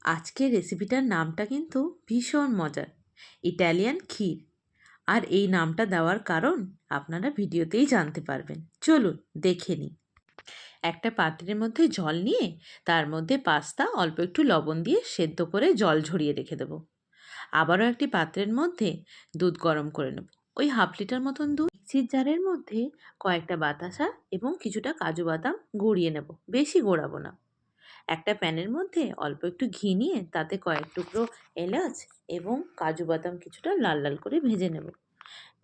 আজকের রেসিপিটার নামটা কিন্তু ভীষণ মজার, ইটালিয়ান ক্ষীর। আর এই নামটা দেওয়ার কারণ আপনারা ভিডিওতেই জানতে পারবেন। চলুন দেখে নিই। একটা পাত্রের মধ্যে জল নিয়ে তার মধ্যে পাস্তা অল্প একটু লবণ দিয়ে সেদ্ধ করে জল ঝরিয়ে রেখে দেবো। আবারও একটি পাত্রের মধ্যে দুধ গরম করে নেব। ওই হাফ লিটার মতন দুধ। মিক্সির জারের মধ্যে কয়েকটা বাতাসা এবং কিছুটা কাজু বাদাম গুঁড়িয়ে নেব, বেশি গোড়াবো না। একটা প্যানের মধ্যে অল্প একটু ঘি নিয়ে তাতে কয়েক টুকরো এলাচ এবং কাজু বাদাম কিছুটা লাল লাল করে ভেজে নেব।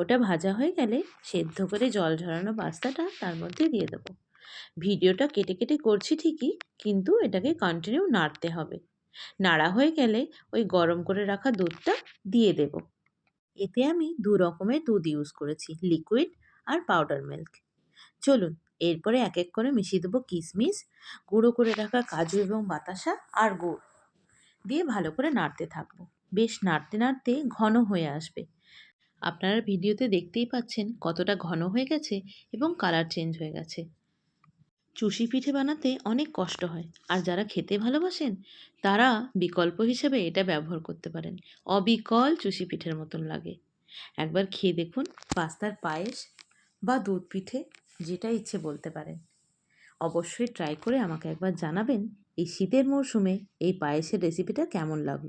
ওটা ভাজা হয়ে গেলে সেদ্ধ করে জল ঝরানো পাস্তাটা তার মধ্যে দিয়ে দেবো। ভিডিওটা কেটে কেটে করছি ঠিকই, কিন্তু এটাকে কন্টিনিউ নাড়তে হবে। নাড়া হয়ে গেলে ওই গরম করে রাখা দুধটা দিয়ে দেব। এতে আমি দু রকমের দুধ ইউজ করেছি, লিকুইড আর পাউডার মিল্ক। চলুন এরপরে এক এক করে মিশিয়ে দেবো কিশমিশ, গুঁড়ো করে রাখা কাজু এবং বাতাসা আর গুড় দিয়ে ভালো করে নাড়তে থাকবো। বেশ নাড়তে নাড়তে ঘন হয়ে আসবে। আপনারা ভিডিওতে দেখতেই পাচ্ছেন কতটা ঘন হয়ে গেছে এবং কালার চেঞ্জ হয়ে গেছে। চুষি পিঠে বানাতে অনেক কষ্ট হয়, আর যারা খেতে ভালোবাসেন তারা বিকল্প হিসেবে এটা ব্যবহার করতে পারেন। অবিকল চুষি পিঠের মতন লাগে। একবার খেয়ে দেখুন। পাস্তার পায়েস বা দুধ পিঠে, যেটা ইচ্ছে বলতে পারেন। অবশ্যই ট্রাই করে আমাকে একবার জানাবেন এই শীতের মরশুমে এই পায়েসের রেসিপিটা কেমন লাগলো।